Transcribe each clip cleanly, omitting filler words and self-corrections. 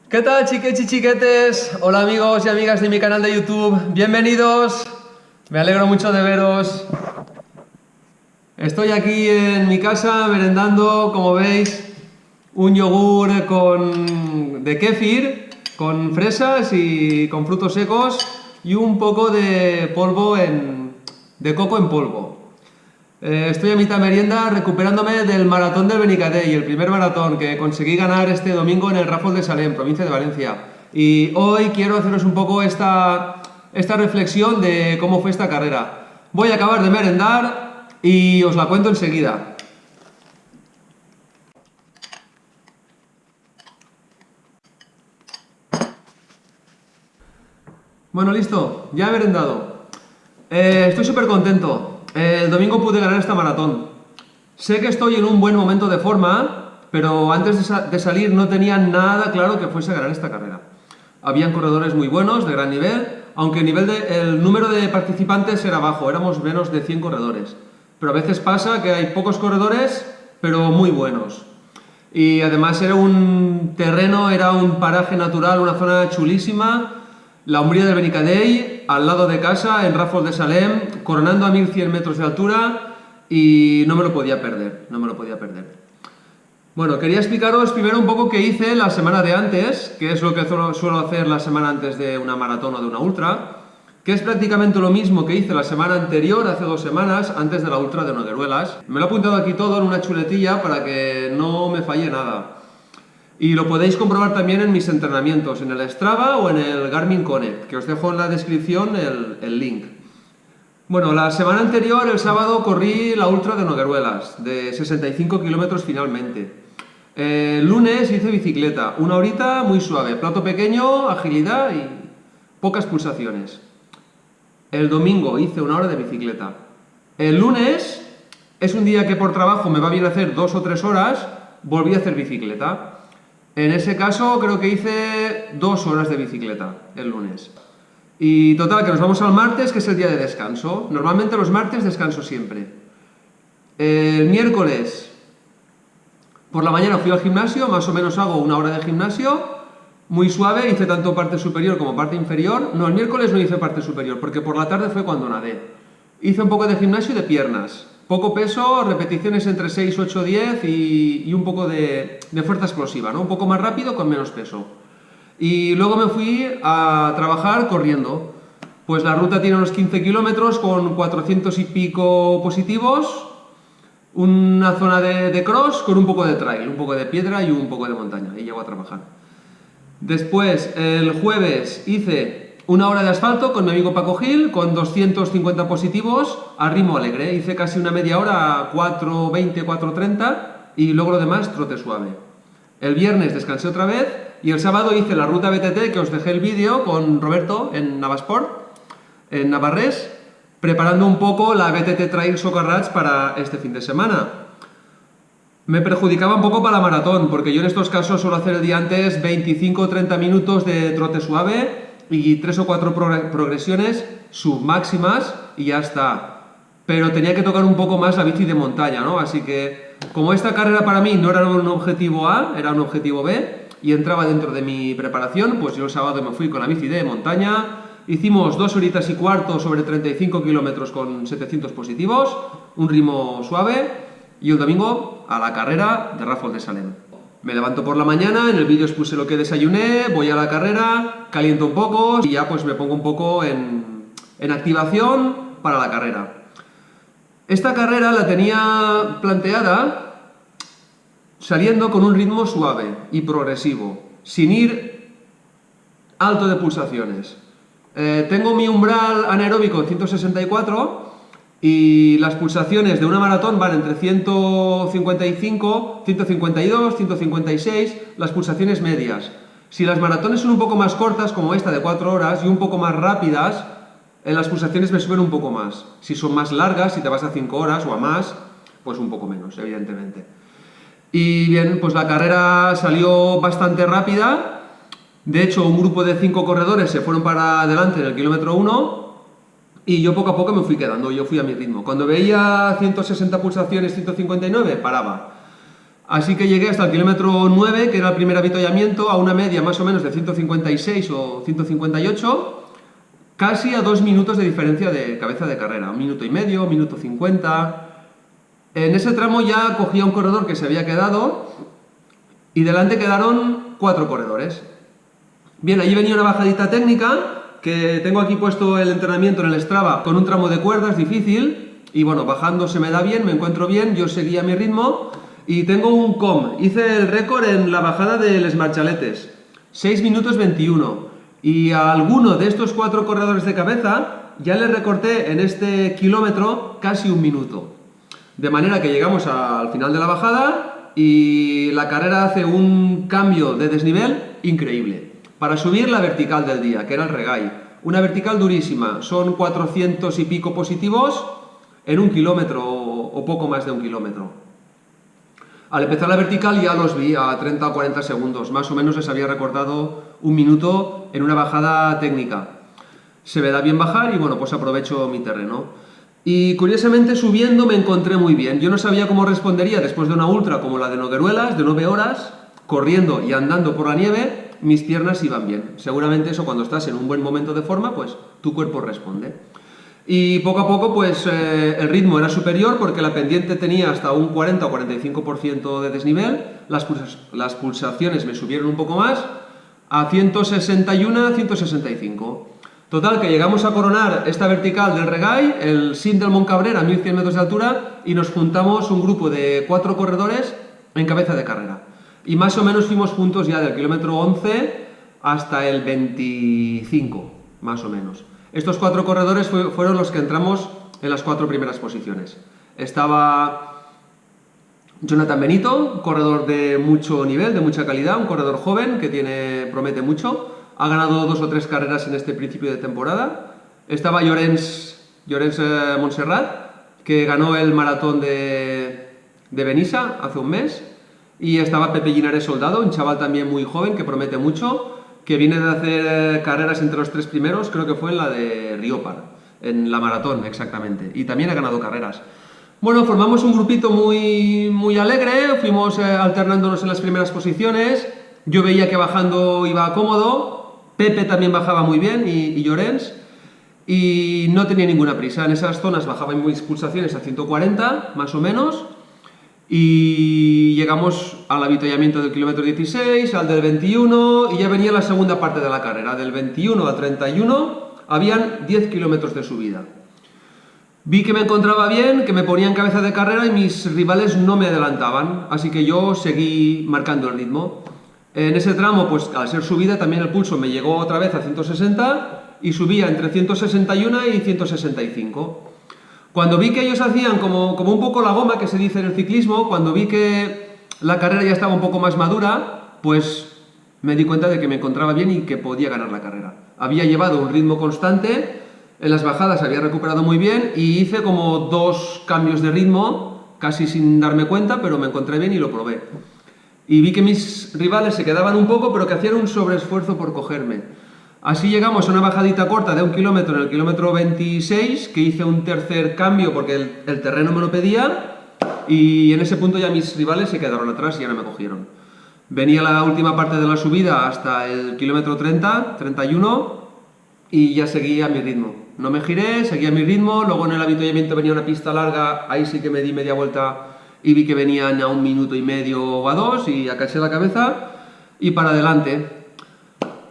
¿Qué tal, chiques y chiquetes? Hola amigos y amigas de mi canal de YouTube, bienvenidos. Me alegro mucho de veros. Estoy aquí en mi casa merendando, como veis, un yogur de kéfir, con fresas y con frutos secos y un poco de de coco en polvo. Estoy a mitad merienda recuperándome del maratón del Benicadell, el primer maratón que conseguí ganar este domingo en el Ràfol de Salem, provincia de Valencia. Y hoy quiero haceros un poco esta reflexión de cómo fue esta carrera. Voy a acabar de merendar y os la cuento enseguida. Bueno, listo, ya he merendado. Estoy súper contento. El domingo pude ganar esta maratón. Sé que estoy en un buen momento de forma, pero antes de salir no tenía nada claro que fuese a ganar esta carrera. Habían corredores muy buenos, de gran nivel, aunque el número de participantes era bajo, éramos menos de 100 corredores. Pero a veces pasa que hay pocos corredores, pero muy buenos. Y además era un terreno, era un paraje natural, una zona chulísima, la Umbría del Benicadell, al lado de casa, en Ràfol de Salem, coronando a 1100 metros de altura, y no me lo podía perder, no me lo podía perder. Bueno, quería explicaros primero un poco qué hice la semana de antes, que es lo que suelo hacer la semana antes de una maratón o de una ultra, que es prácticamente lo mismo que hice la semana anterior, hace 2 semanas, antes de la ultra de Nogueruelas. Me lo he apuntado aquí todo en una chuletilla para que no me falle nada. Y lo podéis comprobar también en mis entrenamientos, en el Strava o en el Garmin Connect, que os dejo en la descripción el link. Bueno, la semana anterior, el sábado, corrí la ultra de Nogueruelas, de 65 kilómetros finalmente. El lunes hice bicicleta, 1 horita muy suave, plato pequeño, agilidad y pocas pulsaciones. El domingo hice 1 hora de bicicleta. El lunes es un día que por trabajo me va bien hacer 2 o 3 horas, volví a hacer bicicleta. En ese caso creo que hice 2 horas de bicicleta el lunes. Y total, que nos vamos al martes, que es el día de descanso. Normalmente los martes descanso siempre. El miércoles por la mañana fui al gimnasio, más o menos hago 1 hora de gimnasio, muy suave, hice tanto parte superior como parte inferior. No, el miércoles no hice parte superior, porque por la tarde fue cuando nadé. Hice un poco de gimnasio y de piernas. Poco peso, repeticiones entre 6, 8, 10 y un poco de fuerza explosiva, ¿no? Un poco más rápido con menos peso. Y luego me fui a trabajar corriendo. Pues la ruta tiene unos 15 kilómetros con 400 y pico positivos, una zona de cross con un poco de trail, un poco de piedra y un poco de montaña, y llego a trabajar. Después, el jueves hice 1 hora de asfalto con mi amigo Paco Gil, con 250 positivos, a ritmo alegre. Hice casi una media hora, a 4:20, 4:30, y luego lo demás, trote suave. El viernes descansé otra vez, y el sábado hice la ruta BTT, que os dejé el vídeo con Roberto en Navasport, en Navarrés, preparando un poco la BTT Trail Socarrats para este fin de semana. Me perjudicaba un poco para la maratón, porque yo en estos casos suelo hacer el día antes 25 o 30 minutos de trote suave y 3 o 4 progresiones submáximas y ya está. Pero tenía que tocar un poco más la bici de montaña, ¿no? Así que, como esta carrera para mí no era un objetivo A, era un objetivo B, y entraba dentro de mi preparación, pues yo el sábado me fui con la bici de montaña. Hicimos 2 horitas y cuarto sobre 35 kilómetros con 700 positivos, un ritmo suave, y el domingo a la carrera de Ràfol de Salem. Me levanto por la mañana, en el vídeo os puse lo que desayuné, voy a la carrera, caliento un poco y ya pues me pongo un poco en activación para la carrera. Esta carrera la tenía planteada saliendo con un ritmo suave y progresivo, sin ir alto de pulsaciones. Tengo mi umbral anaeróbico en 164 y las pulsaciones de una maratón van entre 155, 152, 156, las pulsaciones medias. Si las maratones son un poco más cortas, como esta de 4 horas, y un poco más rápidas, las pulsaciones me suben un poco más. Si son más largas, si te vas a 5 horas o a más, pues un poco menos, evidentemente. Y bien, pues la carrera salió bastante rápida. De hecho, un grupo de 5 corredores se fueron para adelante en el kilómetro 1 y yo poco a poco me fui quedando, yo fui a mi ritmo. Cuando veía 160 pulsaciones, 159, paraba. Así que llegué hasta el kilómetro 9, que era el primer avituallamiento, a una media más o menos de 156 o 158, casi a 2 minutos de diferencia de cabeza de carrera, 1 minuto y medio, 1 minuto 50. En ese tramo ya cogía un corredor que se había quedado y delante quedaron 4 corredores. Bien, allí venía una bajadita técnica, que tengo aquí puesto el entrenamiento en el Strava con un tramo de cuerdas difícil, y bueno, bajando se me da bien, me encuentro bien, yo seguía mi ritmo y tengo un COM. Hice el récord en la bajada de Les Marchaletes, 6 minutos 21, y a alguno de estos 4 corredores de cabeza ya le recorté en este kilómetro casi 1 minuto. De manera que llegamos al final de la bajada y la carrera hace un cambio de desnivel increíble. Para subir la vertical del día, que era el Regay, una vertical durísima, son 400 y pico positivos en 1 kilómetro o poco más de 1 kilómetro. Al empezar la vertical ya los vi a 30 o 40 segundos, más o menos les había recortado 1 minuto en una bajada técnica. Se me da bien bajar y bueno, pues aprovecho mi terreno. Y curiosamente subiendo me encontré muy bien. Yo no sabía cómo respondería después de una ultra como la de Nogueruelas, de 9 horas, corriendo y andando por la nieve. Mis piernas iban bien. Seguramente eso, cuando estás en un buen momento de forma, pues tu cuerpo responde. Y poco a poco, pues el ritmo era superior porque la pendiente tenía hasta un 40 o 45% de desnivel, las pulsaciones me subieron un poco más, a 161, 165. Total, que llegamos a coronar esta vertical del Regay, el Cim del Montcabrera, a 1100 metros de altura, y nos juntamos un grupo de 4 corredores en cabeza de carrera. Y más o menos fuimos juntos ya del kilómetro 11 hasta el 25, más o menos. Estos 4 corredores fueron los que entramos en las 4 primeras posiciones. Estaba Jonathan Benito, corredor de mucho nivel, de mucha calidad, un corredor joven que promete mucho. Ha ganado 2 o 3 carreras en este principio de temporada. Estaba Llorenç Montserrat, que ganó el maratón de Benissa hace un mes. Y estaba Pepe Linares Soldado, un chaval también muy joven que promete mucho, que viene de hacer carreras entre los 3 primeros, creo que fue en la de Riopar, en la maratón exactamente, y también ha ganado carreras. Bueno, formamos un grupito muy alegre, fuimos alternándonos en las primeras posiciones, yo veía que bajando iba cómodo, Pepe también bajaba muy bien y Llorenç, y no tenía ninguna prisa. En esas zonas bajaban mis pulsaciones a 140, más o menos, y llegamos al avituallamiento del kilómetro 16, al del 21, y ya venía la segunda parte de la carrera. Del 21 al 31 habían 10 kilómetros de subida. Vi que me encontraba bien, que me ponía en cabeza de carrera y mis rivales no me adelantaban, así que yo seguí marcando el ritmo. En ese tramo, pues al ser subida, también el pulso me llegó otra vez a 160 y subía entre 161 y 165. Cuando vi que ellos hacían como un poco la goma que se dice en el ciclismo, cuando vi que la carrera ya estaba un poco más madura, pues me di cuenta de que me encontraba bien y que podía ganar la carrera. Había llevado un ritmo constante, en las bajadas había recuperado muy bien y hice como 2 cambios de ritmo, casi sin darme cuenta, pero me encontré bien y lo probé. Y vi que mis rivales se quedaban un poco, pero que hacían un sobreesfuerzo por cogerme. Así llegamos a una bajadita corta de 1 kilómetro en el kilómetro 26, que hice un tercer cambio porque el terreno me lo pedía, y en ese punto ya mis rivales se quedaron atrás y ya no me cogieron. Venía la última parte de la subida hasta el kilómetro 30, 31, y ya seguía a mi ritmo. No me giré, seguía a mi ritmo, luego en el avituallamiento venía una pista larga, ahí sí que me di media vuelta y vi que venían a 1 minuto y medio o a 2 y acaché la cabeza y para adelante.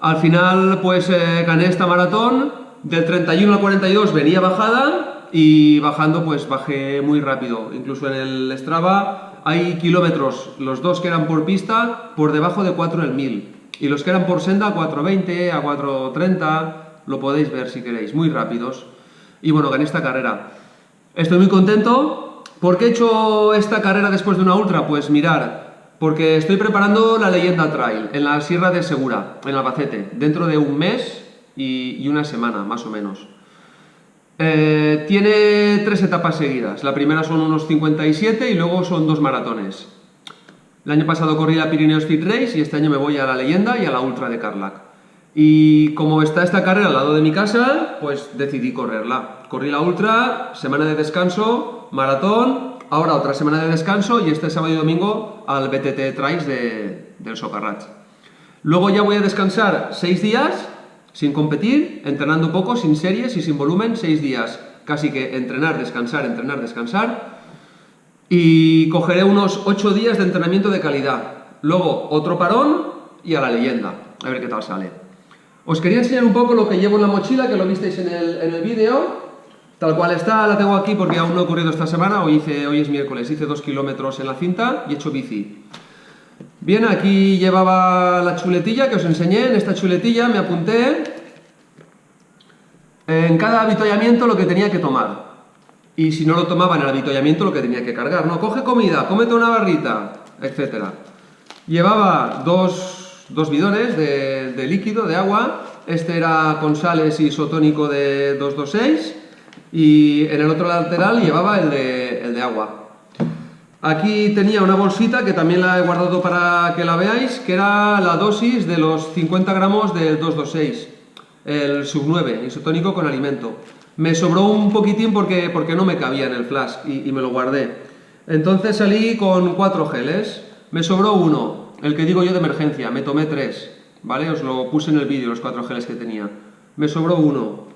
Al final pues gané esta maratón, del 31 al 42 venía bajada y bajando pues bajé muy rápido, incluso en el Strava hay kilómetros, los 2 que eran por pista, por debajo de 4 en el 1000 y los que eran por senda a 4.20, a 4.30, lo podéis ver si queréis, muy rápidos. Y bueno, gané esta carrera. Estoy muy contento. ¿Por qué he hecho esta carrera después de una ultra? Pues mirar, porque estoy preparando la Leyenda Trail en la Sierra de Segura, en Albacete, dentro de un mes y una semana, más o menos. Tiene 3 etapas seguidas. La primera son unos 57 y luego son 2 maratones. El año pasado corrí la Pirineos Fit Race y este año me voy a la Leyenda y a la Ultra de Carlac. Y como está esta carrera al lado de mi casa, pues decidí correrla. Corrí la Ultra, semana de descanso, maratón ahora otra semana de descanso y este sábado y domingo al BTT Trails del Socarrats. Luego ya voy a descansar 6 días sin competir, entrenando poco, sin series y sin volumen, 6 días. Casi que entrenar, descansar, entrenar, descansar. Y cogeré unos 8 días de entrenamiento de calidad. Luego otro parón y a la leyenda. A ver qué tal sale. Os quería enseñar un poco lo que llevo en la mochila, que lo visteis en el vídeo. Tal cual está, la tengo aquí porque aún no he corrido esta semana. Hoy es miércoles, hice 2 kilómetros en la cinta y he hecho bici. Bien, aquí llevaba la chuletilla que os enseñé. En esta chuletilla me apunté en cada avituallamiento lo que tenía que tomar. Y si no lo tomaba en el avituallamiento, lo que tenía que cargar. No, coge comida, cómete una barrita, etc. Llevaba dos bidones de líquido, de agua. Este era con sales y isotónico de 226. Y en el otro lateral llevaba el de agua. Aquí tenía una bolsita que también la he guardado para que la veáis, que era la dosis de los 50 gramos del 226. El sub 9, isotónico con alimento. Me sobró un poquitín porque no me cabía en el flask y me lo guardé. Entonces salí con 4 geles. Me sobró uno, el que digo yo de emergencia. Me tomé 3, ¿vale? Os lo puse en el vídeo, los 4 geles que tenía. Me sobró uno.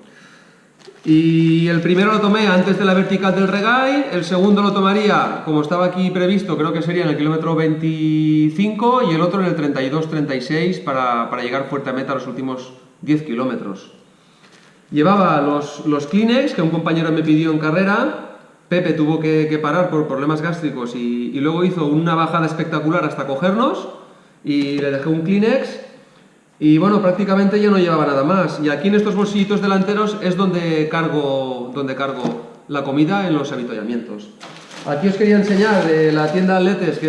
Y el primero lo tomé antes de la vertical del Regay. El segundo lo tomaría, como estaba aquí previsto, creo que sería en el kilómetro 25 y el otro en el 32-36 para llegar fuerte a meta los últimos 10 kilómetros. Llevaba los Kleenex que un compañero me pidió en carrera. Pepe tuvo que parar por problemas gástricos y luego hizo una bajada espectacular hasta cogernos y le dejé un Kleenex y bueno, prácticamente ya no llevaba nada más. Y aquí en estos bolsillitos delanteros es donde cargo la comida en los avituallamientos. Aquí os quería enseñar de la tienda Atletes,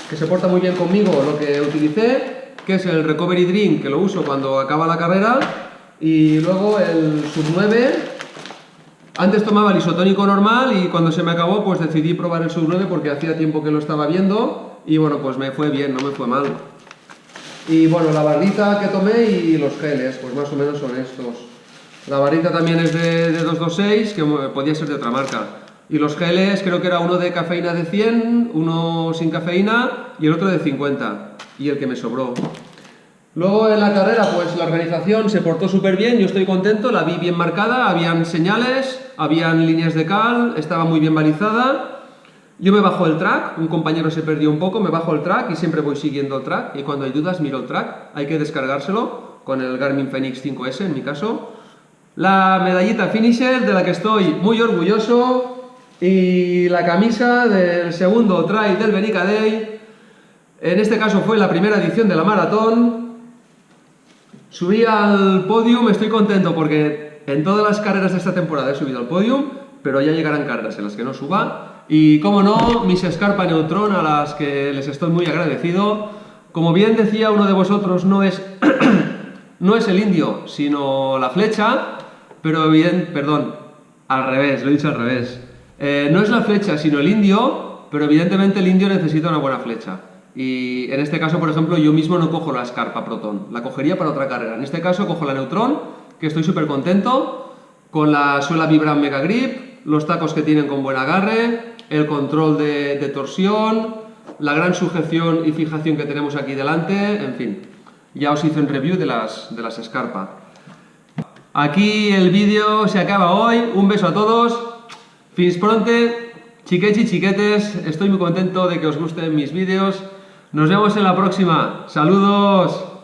que se porta muy bien conmigo, lo que utilicé, que es el Recovery Drink, que lo uso cuando acaba la carrera. Y luego el sub 9, antes tomaba el isotónico normal y cuando se me acabó pues decidí probar el sub 9 porque hacía tiempo que lo estaba viendo y bueno, pues me fue bien, no me fue mal. Y bueno, la barrita que tomé y los geles, pues más o menos son estos. La barrita también es de 226, que podía ser de otra marca. Y los geles creo que era uno de cafeína de 100, uno sin cafeína y el otro de 50. Y el que me sobró. Luego en la carrera, pues la organización se portó súper bien, yo estoy contento, la vi bien marcada, habían señales, habían líneas de cal, estaba muy bien balizada. Yo me bajo el track, un compañero se perdió un poco, me bajo el track y siempre voy siguiendo el track y cuando hay dudas miro el track, hay que descargárselo con el Garmin Fenix 5S en mi caso. La medallita finisher de la que estoy muy orgulloso y la camisa del segundo trail del Benica Day. En este caso fue la primera edición de la maratón. Subí al podium, estoy contento porque en todas las carreras de esta temporada he subido al podium, pero ya llegarán carreras en las que no suba. Y como no, mis Scarpa Neutron a las que les estoy muy agradecido. Como bien decía uno de vosotros, no es el indio, sino la flecha, pero bien, perdón, al revés, lo he dicho al revés. No es la flecha, sino el indio, pero evidentemente el indio necesita una buena flecha. Y en este caso, por ejemplo, yo mismo no cojo la Scarpa Proton, la cogería para otra carrera. En este caso cojo la Neutron, que estoy súper contento, con la suela Vibram Mega Grip, los tacos que tienen con buen agarre, el control de torsión, la gran sujeción y fijación que tenemos aquí delante, en fin. Ya os hice un review de las Scarpa. Aquí el vídeo se acaba hoy, un beso a todos, fins pronte, chiquets y chiquetes, estoy muy contento de que os gusten mis vídeos. Nos vemos en la próxima. ¡Saludos!